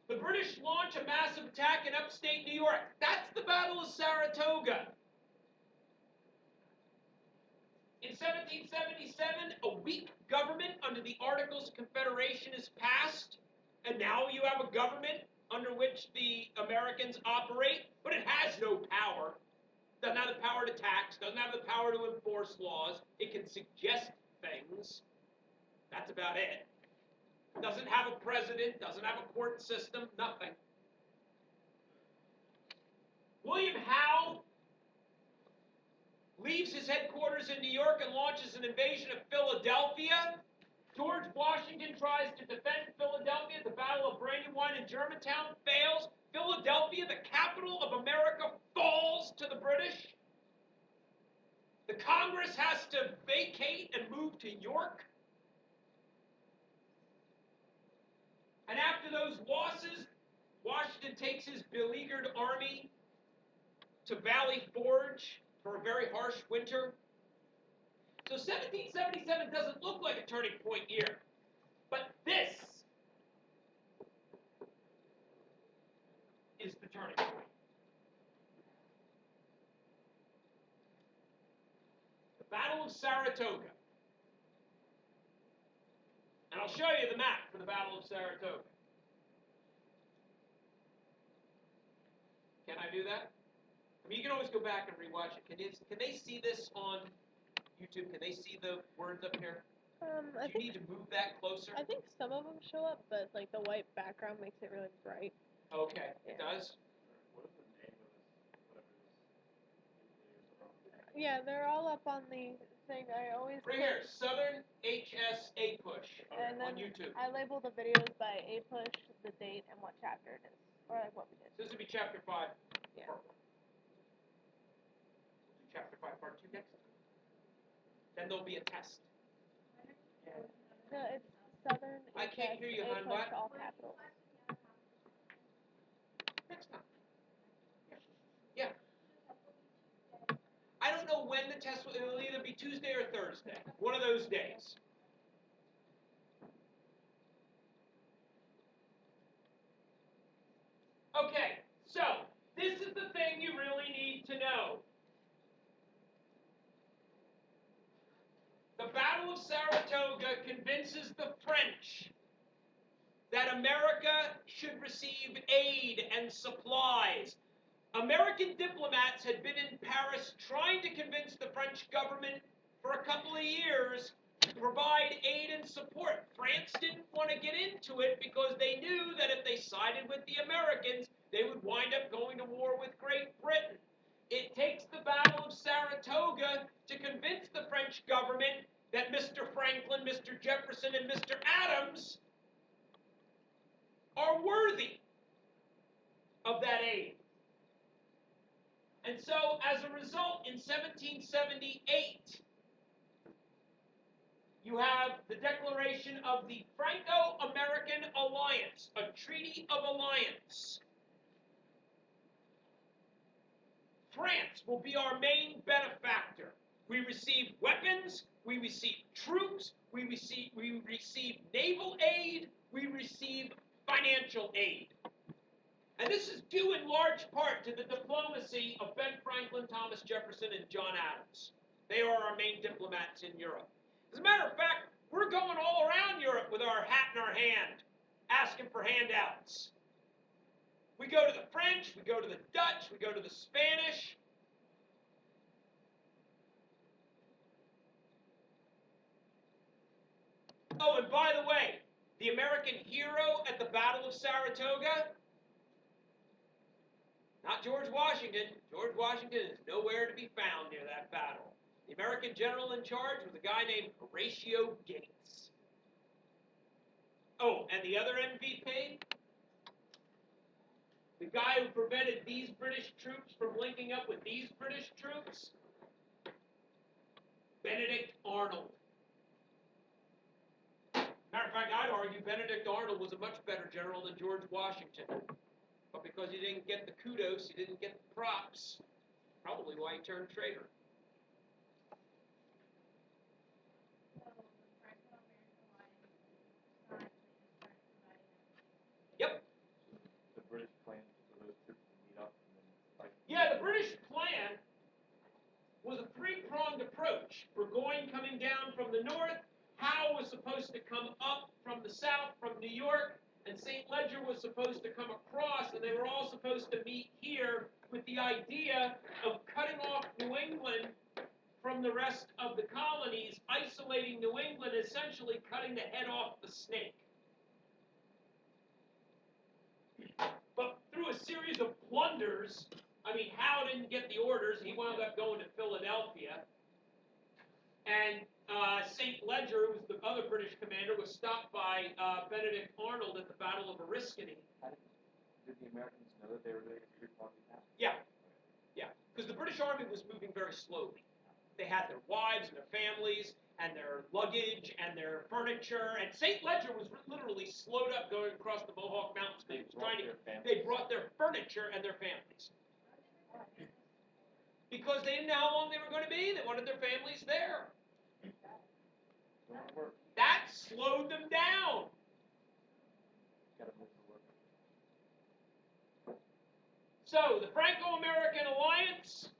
The British launch a massive attack in upstate New York. That's the Battle of Saratoga. In 1777, a weak government under the Articles of Confederation is passed, and now you have a government under which the Americans operate, but it has no power. Doesn't have the power to tax, doesn't have the power to enforce laws. It can suggest things. That's about it. Doesn't have a president, doesn't have a court system, nothing. William Howe leaves his headquarters in New York and launches an invasion of Philadelphia. George Washington tries to defend Philadelphia. The Battle of Brandywine and Germantown fails. Philadelphia, the capital of America, falls to the British. The Congress has to vacate and move to York. And after those losses, Washington takes his beleaguered army to Valley Forge for a very harsh winter. So 1777 doesn't look like a turning point year. But this is the turning point. The Battle of Saratoga. And I'll show you the map for the Battle of Saratoga. Can I do that? I mean, you can always go back and rewatch it. Can they see this on YouTube? Can they see the words up here? I Do you think need to move that closer? I think some of them show up, but like the white background makes it really bright. Okay, it does? What is the name of this, whatever this nuclear are on? Yeah, they're all up on the thing. I always Right here, Southern HS APUSH and then on YouTube. I label the videos by APUSH, the date, and what chapter it is, or like what we did. So this would be Chapter 5, Yeah. Part 1. We'll do Chapter 5, Part 2 next time. Then there'll be a test. No, it's Southern I can't HS hear you, hon. APUSH, What? all capitals. Next time. Yeah. I don't know when the test will, it'll either be Tuesday or Thursday. One of those days. Okay, so this is the thing you really need to know. The Battle of Saratoga convinces the French that America should receive aid and supplies. American diplomats had been in Paris trying to convince the French government for a couple of years to provide aid and support. France didn't want to get into it because they knew that if they sided with the Americans, they would wind up going to war with Great Britain. It takes the Battle of Saratoga to convince the French government that Mr. Franklin, Mr. Jefferson, and Mr. Adams are worthy of that aid. And so, as a result, in 1778, you have the declaration of the Franco-American Alliance, a treaty of alliance. France will be our main benefactor. We receive weapons, we receive troops, we receive naval aid, we receive financial aid. And this is due in large part to the diplomacy of Ben Franklin, Thomas Jefferson, and John Adams. They are our main diplomats in Europe. As a matter of fact, we're going all around Europe with our hat in our hand, asking for handouts. We go to the French, we go to the Dutch, we go to the Spanish. Oh, and by the way, the American hero at the Battle of Saratoga, not George Washington. George Washington is nowhere to be found near that battle. The American general in charge was a guy named Horatio Gates. Oh, and the other MVP? The guy who prevented these British troops from linking up with these British troops? Benedict Arnold. Matter of fact, I'd argue Benedict Arnold was a much better general than George Washington. But because he didn't get the kudos, he didn't get the props, probably why he turned traitor. Yep. The British plan for those troops to meet up and then fight. Yeah, the British plan was a three-pronged approach. Coming down from the north, Howe was supposed to come up from the south, from New York, and St. Ledger was supposed to come across, and they were all supposed to meet here with the idea of cutting off New England from the rest of the colonies, isolating New England, essentially cutting the head off the snake. But through a series of blunders, Howe didn't get the orders. He wound up going to Philadelphia. And St. Ledger, who was the other British commander, was stopped by Benedict Arnold at the Battle of Oriskany. Did the Americans know that they were doing a three-pronged attack? Yeah. Yeah. Because the British Army was moving very slowly. They had their wives and their families and their luggage and their furniture. And St. Ledger was literally slowed up going across the Mohawk Mountains. They brought their furniture and their families. Because they didn't know how long they were going to be. They wanted their families there. That slowed them down. So, the Franco-American alliance,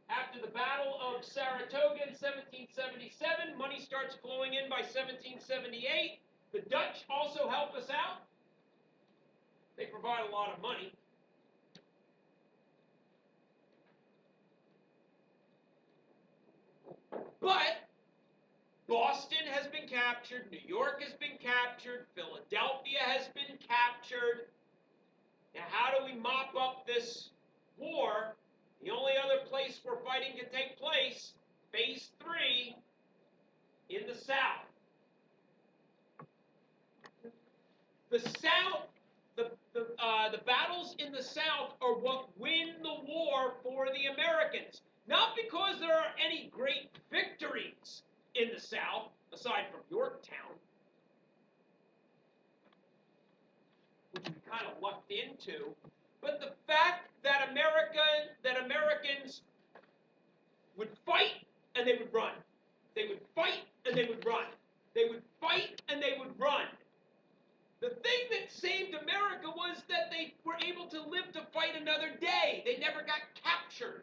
after the Battle of Saratoga in 1777, money starts flowing in by 1778. The Dutch also help us out. They provide a lot of money. But Boston has been captured, New York has been captured, Philadelphia has been captured. Now, how do we mop up this war? The only other place where fighting can take place, Phase 3, in the South. The South, the battles in the South are what win the war for the Americans. Not because there are any great victories in the South, aside from Yorktown, which we kind of lucked into, but the fact that Americans would fight and they would run. They would fight and they would run. They would fight and they would run. The thing that saved America was that they were able to live to fight another day. They never got captured.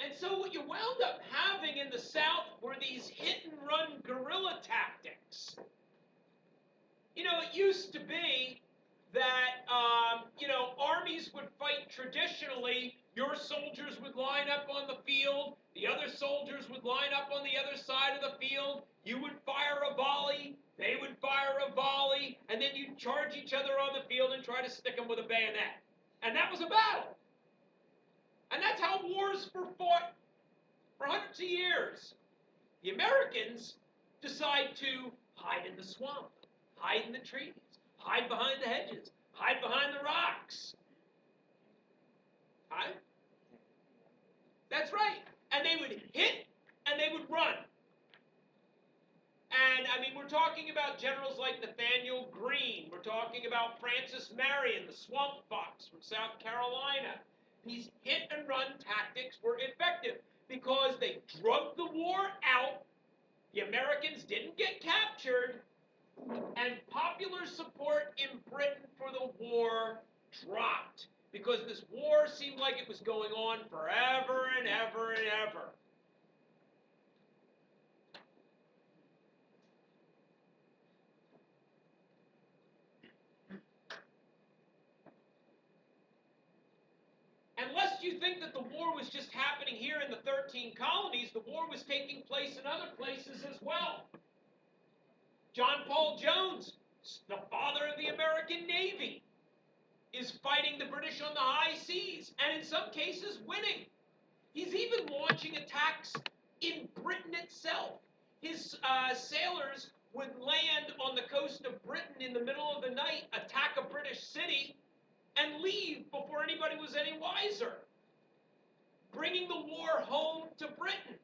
And so what you wound up having in the South were these hit-and-run guerrilla tactics. It used to be that, armies would fight traditionally. Your soldiers would line up on the field. The other soldiers would line up on the other side of the field. You would fire a volley. They would fire a volley. And then you'd charge each other on the field and try to stick them with a bayonet. And that was a battle. And that's how wars were fought for hundreds of years. The Americans decide to hide in the swamp, hide in the trees, hide behind the hedges, hide behind the rocks. Hide? That's right. And they would hit and they would run. And, we're talking about generals like Nathaniel Greene. We're talking about Francis Marion, the Swamp Fox from South Carolina. These hit-and-run tactics were effective because they drug the war out, the Americans didn't get captured, and popular support in Britain for the war dropped because this war seemed like it was going on forever and ever and ever. And lest you think that the war was just happening here in the 13 colonies, the war was taking place in other places as well. John Paul Jones, the father of the American Navy, is fighting the British on the high seas, and in some cases winning. He's even launching attacks in Britain itself. His sailors would land on the coast of Britain in the middle of the night, attack a British city, and leave before anybody was any wiser. Bringing the war home to Britain,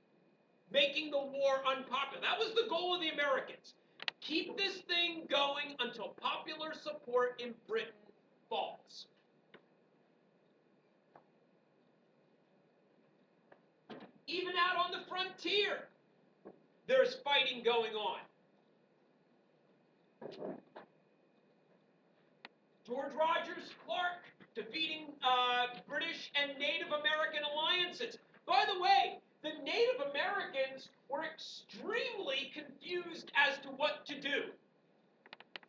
making the war unpopular. That was the goal of the Americans. Keep this thing going until popular support in Britain falls. Even out on the frontier, there's fighting going on. George Rogers Clark defeating British and Native American alliances. By the way, the Native Americans were extremely confused as to what to do.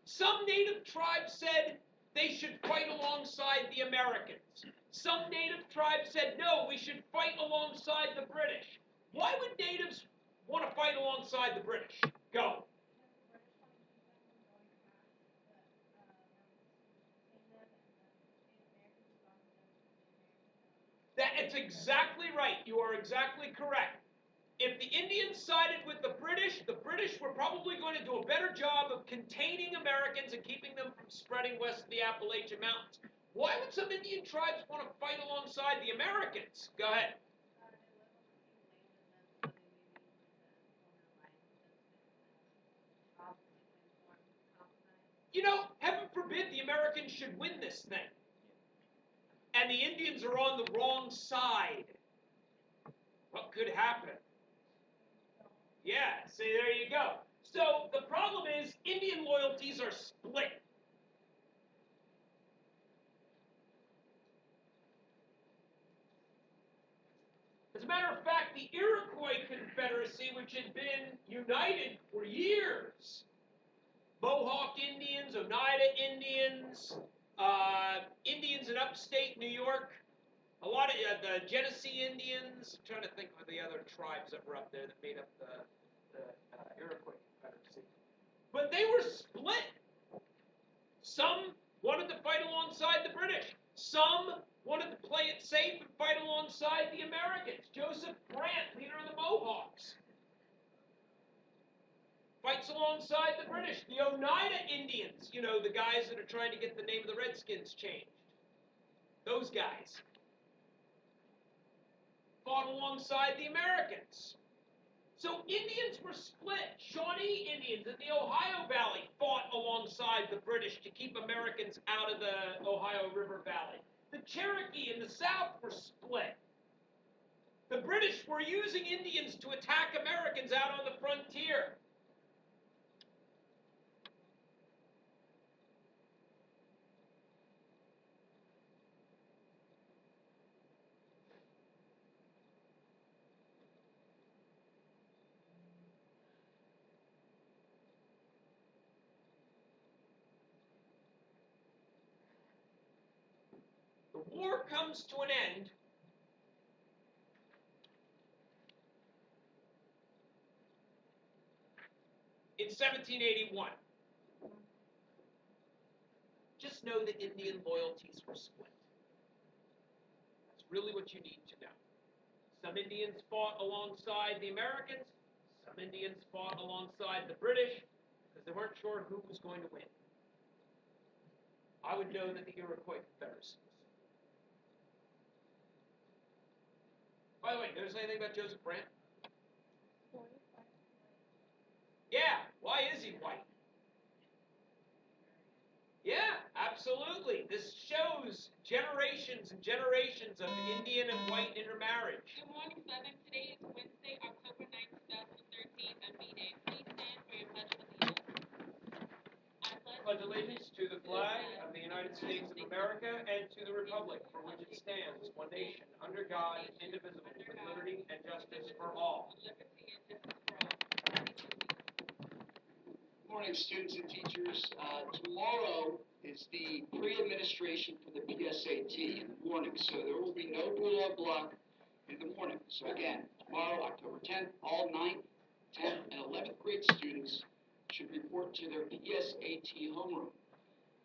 Some Native tribes said they should fight alongside the Americans. Some Native tribes said, no, we should fight alongside the British. Why would Natives want to fight alongside the British? Go. That's exactly right. You are exactly correct. If the Indians sided with the British were probably going to do a better job of containing Americans and keeping them from spreading west of the Appalachian Mountains. Why would some Indian tribes want to fight alongside the Americans? Go ahead. You know, heaven forbid the Americans should win this thing. And the Indians are on the wrong side. What could happen? Yeah, see, there you go. So the problem is Indian loyalties are split. As a matter of fact, the Iroquois Confederacy, which had been united for years, Mohawk Indians, Oneida Indians, Indians in upstate New York, a lot of the Genesee Indians. I'm trying to think of the other tribes that were up there that made up the Iroquois Confederacy. But they were split. Some wanted to fight alongside the British. Some wanted to play it safe and fight alongside the Americans. Joseph Brant, leader of the Mohawks, fights alongside the British. The Oneida Indians, you know, the guys that are trying to get the name of the Redskins changed. Those guys fought alongside the Americans. So Indians were split. Shawnee Indians in the Ohio Valley fought alongside the British to keep Americans out of the Ohio River Valley. The Cherokee in the South were split. The British were using Indians to attack Americans out on the frontier. The war comes to an end in 1781. Just know that Indian loyalties were split. That's really what you need to know. Some Indians fought alongside the Americans. Some Indians fought alongside the British because they weren't sure who was going to win. I would know that the Iroquois Confederacy. By the way, did I say anything about Joseph Brant? Yeah, why is he white? Yeah, absolutely. Absolutely. This shows generations and generations of Indian and white intermarriage. Good morning, Southern. Today is Wednesday, October 9th, 2013, and B-Day. Please stand for your Pledge of Allegiance. I Pledge allegiance to the flag of the United States of America and to the republic for which it stands, one nation, under God, indivisible, with liberty and justice for all. Liberty and justice for all. Good morning, students and teachers. Tomorrow is the pre-administration for the PSAT in the morning, so there will be no Bulldog block in the morning. So again, tomorrow, October 10th, all 9th, 10th, and 11th grade students should report to their PSAT homeroom.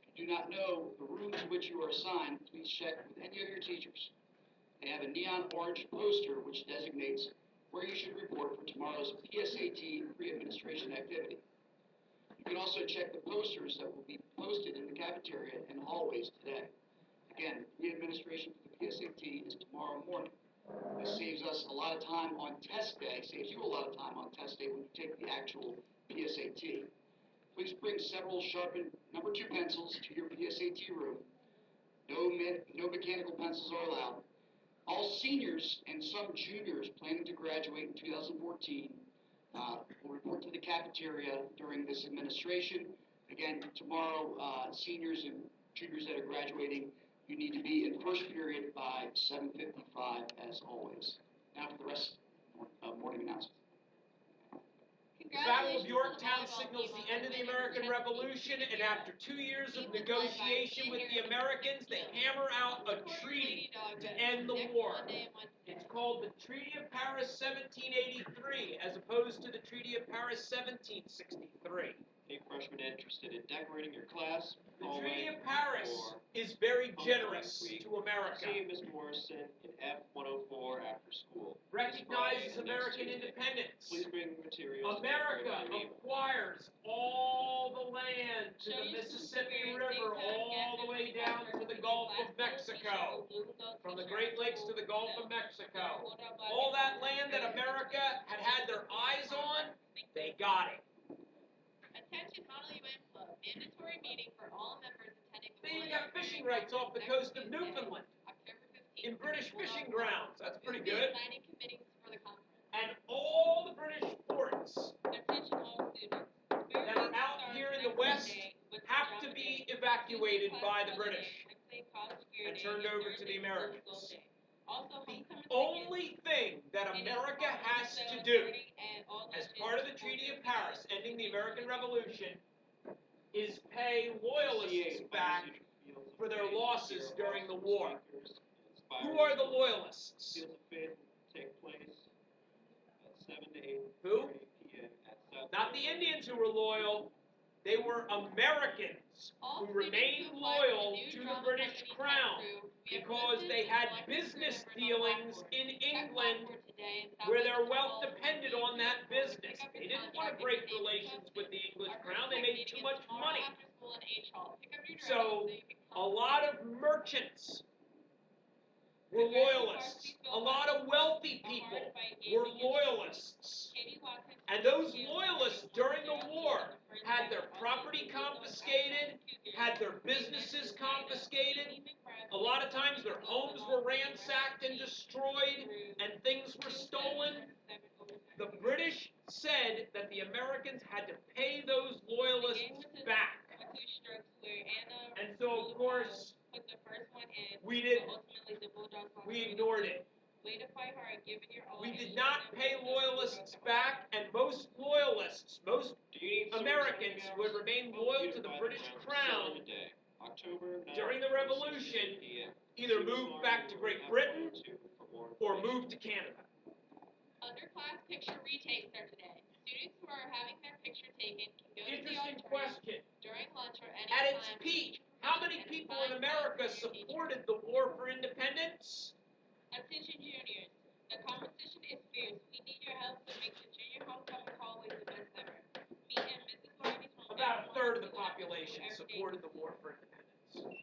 If you do not know the room to which you are assigned, please check with any of your teachers. They have a neon orange poster which designates where you should report for tomorrow's PSAT pre-administration activity. You can also check the posters that will be posted in the cafeteria and hallways today. Again, the administration for the PSAT is tomorrow morning. This saves us a lot of time on test day, saves you a lot of time on test day when you take the actual PSAT. Please bring several sharpened number 2 pencils to your PSAT room. No mechanical pencils are allowed. All seniors and some juniors planning to graduate in 2014 will report to the cafeteria during this administration. Again, tomorrow, seniors and juniors that are graduating, you need to be in first period by 7:55 as always. Now for the rest of morning announcements. The Battle of Yorktown signals the end of the American Revolution, and after 2 years of negotiation with the Americans, they hammer out a treaty to end the war. It's called the Treaty of Paris 1783, as opposed to the Treaty of Paris 1763. Any freshmen interested in decorating your class? The Treaty of Paris is very generous to America. See Ms. Morrison in F-104 after school. Recognizes American independence. Please bring materials. America acquires all the land to the Mississippi River, all the way down to the Gulf of Mexico. From the Great Lakes to the Gulf of Mexico. All that land that America had their eyes on, they got it. Attention Model UN Club. Mandatory meeting for all members attending the They even got fishing rights off the coast of Newfoundland. October 15th. In British fishing grounds. That's pretty We'll be good. assigning committees for the conference. And all the British ports Attention all students. that are out here in the West have to be evacuated by the British and turned over to the Americans. The only thing that America has to do as part of the Treaty of Paris, ending the American Revolution, is pay loyalists back for their losses during the war. Who are the loyalists? Fields of Faith will take place at 7 to 8 Who? p.m. at South. Not the Indians who were loyal. They were Americans who remained loyal to the British Crown because they had business dealings in England where their wealth depended on that business. They didn't want to break relations with the English Crown. They made too much money. So a lot of merchants were loyalists. A lot of wealthy people were loyalists. And those loyalists during the war had their property confiscated, had their businesses confiscated. A lot of times their homes were ransacked and destroyed, and things were stolen. The British said that the Americans had to pay those loyalists back. And so, of course, we ignored it. We did not pay loyalists back, and most loyalists, most Americans who had remained loyal to the British Crown during the Revolution either moved back to Great Britain or moved to Canada. Underclass picture retakes are today. Students who are having their picture taken can go to the Interesting auditorium question. during lunch or any At its time. peak, how many people in America supported the war for independence? Attention juniors. The competition is fierce. We need your help to make the junior homecoming hallway the best ever. Me and Mrs. Varney's home. About a third of the population supported the war for independence.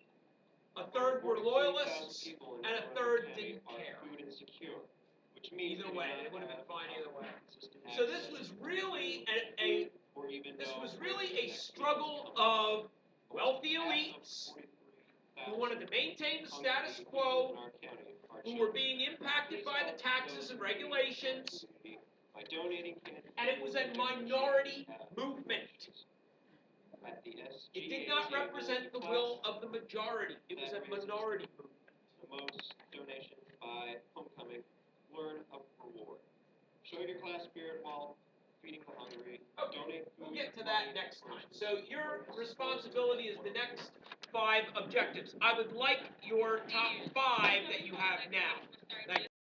A third were loyalists, and a third didn't care. Either way, it would have been fine either way. So this was really a struggle of wealthy elites who wanted to maintain the status quo, who were being impacted by the taxes and regulations, By donating candy. and it was a minority movement. At the It did not SGAT represent the will of the majority. It was a minority movement. the most donations by homecoming, learn a reward. Show your class spirit while feeding the hungry. Okay, Donate we'll food, get to money, that next time. So your responsibility is the next 5 objectives. I would like your top 5 that you have now. Thank you.